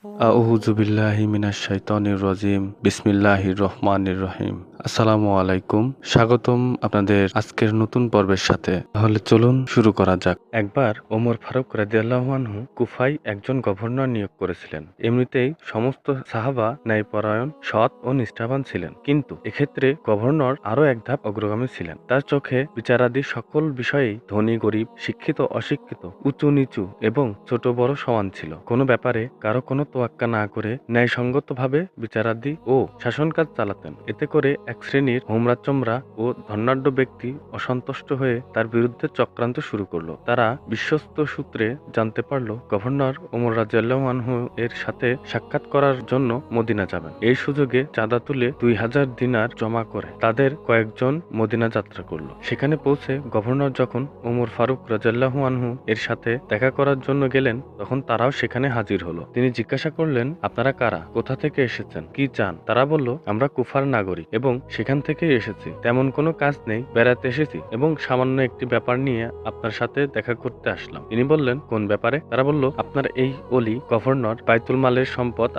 আউযু বিল্লাহি মিনাশ শাইতানির রাজিম। বিসমিল্লাহির রহমানির রহিম। আসসালামু আলাইকুম। স্বাগতম আপনাদের আজকের নতুন পর্বের সাথে। তাহলে চলুন শুরু করা যাক। একবার ওমর ফারুক রাদিয়াল্লাহু আনহু কুফায় একজন গভর্নর নিয়োগ করেছিলেন। এমনিতেই সমস্ত সাহাবা ন্যায়পরায়ণ, সৎ ও নিষ্ঠাবান ছিলেন, কিন্তু এক্ষেত্রে গভর্নর আরও এক ধাপ অগ্রগামী ছিলেন। তার চোখে বিচারাদি সকল বিষয়েই ধনী গরিব, শিক্ষিত অশিক্ষিত, উঁচু নিচু এবং ছোট বড় সমান ছিল। কোনো ব্যাপারে কারো কোনো তোয়াক্কা না করে ন্যায়সঙ্গতভাবে বিচারাদি ও শাসন কাজ চালাতেন। এতে করে এক শ্রেণীর হোমরা-চোমরা ও ধনাঢ্য ব্যক্তি অসন্তুষ্ট হয়ে তার বিরুদ্ধে চক্রান্ত শুরু করলো। তারা বিশ্বস্ত সূত্রে জানতে পারল গভর্নর ওমর রাদিয়াল্লাহু আনহু এর সাথে সাক্ষাৎ করার জন্য মদিনা যাবেন। এই সুযোগে চাঁদা তুলে 2000 দিনার জমা করে তাদের কয়েকজন মদিনা যাত্রা করলো। সেখানে পৌঁছে গভর্নর যখন ওমর ফারুক রাদিয়াল্লাহু আনহু এর সাথে দেখা করার জন্য গেলেন, তখন তারাও সেখানে হাজির হলো। তিনি জিজ্ঞাসা করলেন, আপনারা কারা, কোথা থেকে এসেছেন, কি চান? তারা বলল, আমরা কুফার নাগরিক এবং সেখান থেকেই এসেছি। তেমন কোনো কাজ নেই, বেড়াতে এসেছি এবং সামান্য একটি ব্যাপার নিয়ে আপনার সাথে দেখা করতে আসলাম। তিনি বললেন, কোন ব্যাপারে? তারা বলল, আপনার এই ওলি গভর্নর বাইতুল মালের সম্পদ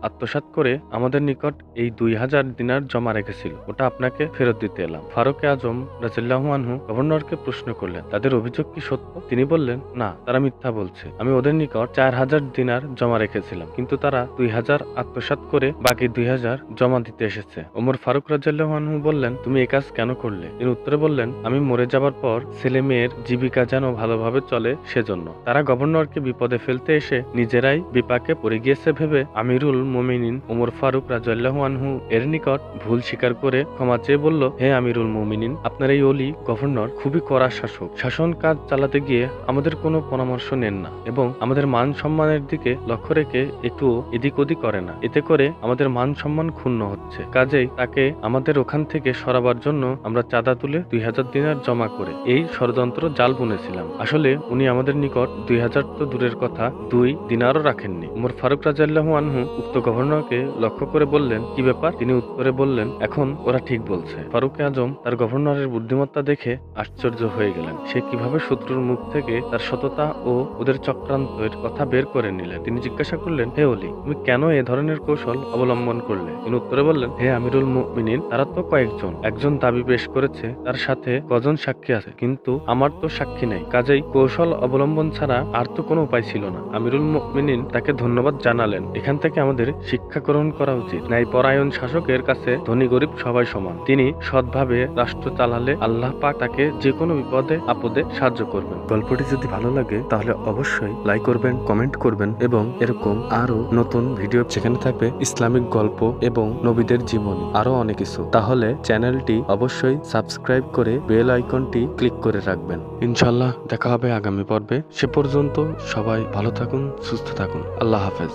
আত্মসাৎ করে আমাদের নিকট এই 2000 দিনার জমা রেখেছিল, ওটা আপনাকে ফেরত দিতে এলাম। ফারুক আজম রাদিয়াল্লাহু আনহু গভর্নরকে প্রশ্ন করলেন, তাদের অভিযোগ কি সত্য? তিনি বললেন, না, তারা মিথ্যা বলছে। আমি ওদের নিকট 4000 দিনার জমা রেখেছিলাম, কিন্তু তারা 2000 আত্মসাৎ করে বাকি 2000 জমা দিতে এসেছে। ওমর ফারুক রাদিয়াল্লাহু আনহু বললেন, তুমি এই কাজ কেন করলে? তিনি উত্তরে বললেন, আমি মরে যাবার পর ছেলে মেয়ের জীবিকা যেন ভালোভাবে চলে সেজন্য। তারা গভর্নরকে বিপদে ফেলতে এসে নিজেরাই বিপাকে পড়ে গিয়েছে ভেবে আমিরুল মুমিনিন ওমর ফারুক রাদিয়াল্লাহু আনহু এর নিকট ভুল স্বীকার করে ক্ষমা চেয়ে বলল, হে আমিরুল মুমিনিন, আপনার এই ওলি গভর্নর খুবই কড়া শাসক। শাসন কাজ চালাতে গিয়ে আমাদের কোনো পরামর্শ নেন না এবং আমাদের মান সম্মানের দিকে লক্ষ্য রেখে একটু এদিক ওদিক করে না। এতে করে আমাদের মান সম্মান ক্ষুণ্ণ হচ্ছে। কাজেই তাকে আমাদের ওখান থেকে সরাবার জন্য আমরা চাঁদা তুলে 2000 দিনার জমা করে এই ষড়যন্ত্র জাল বুনেছিলাম। আসলে উনি আমাদের নিকট 2000 তো দূরের কথা, 2 দিনারও রাখেননি। ওমর ফারুক রাদিয়াল্লাহু আনহু উক্ত গভর্নরকে লক্ষ্য করে বললেন, কি ব্যাপার? তিনি উত্তরে বললেন, এখন ওরা ঠিক বলছে। ফারুক আজম তার গভর্নরের বুদ্ধিমত্তা দেখে আশ্চর্য হয়ে গেলেন। সে কিভাবে শত্রুর মুখ থেকে তার সততা ও ওদের চক্রান্তের কথা বের করে নিলেন। তিনি জিজ্ঞাসা করলেন, হে ওলি, তুমি কেন এ ধরনের কৌশল অবলম্বন করলে? তিনি উত্তরে বললেন, হে আমিরুল মুমিনিন, তারা তো কয়েকজন, একজন দাবি পেশ করেছে, তার সাথে কজন সাক্ষী আছে, কিন্তু আমার তো সাক্ষী নেই। কাজেই কৌশল অবলম্বন ছাড়া আর তো কোনো উপায় ছিল না। আমিরুল মুমিনিন তাকে ধন্যবাদ জানালেন। এখান থেকে আমাদের শিক্ষা গ্রহণ করা উচিত। ন্যায়পরায়ণ শাসকের কাছে ধনী গরিব সবাই সমান। তিনি সৎভাবে রাষ্ট্র চালালে আল্লাহ পাক তাকে যে কোনো বিপদে আপদে সাহায্য করবেন। গল্পটি যদি ভালো লাগে তাহলে অবশ্যই লাইক করবেন, কমেন্ট করবেন এবং এরকম আরো নতুন ভিডিও যেখানে থাকবে ইসলামিক গল্প এবং নবীদের জীবনী, আরো অনেক কিছু। তাহলে চ্যানেলটি অবশ্যই সাবস্ক্রাইব করে বেল আইকনটি ক্লিক করে রাখবেন। ইনশাআল্লাহ দেখা হবে আগামী পর্বে। সে পর্যন্ত সবাই ভালো থাকুন, সুস্থ থাকুন। আল্লাহ হাফেজ।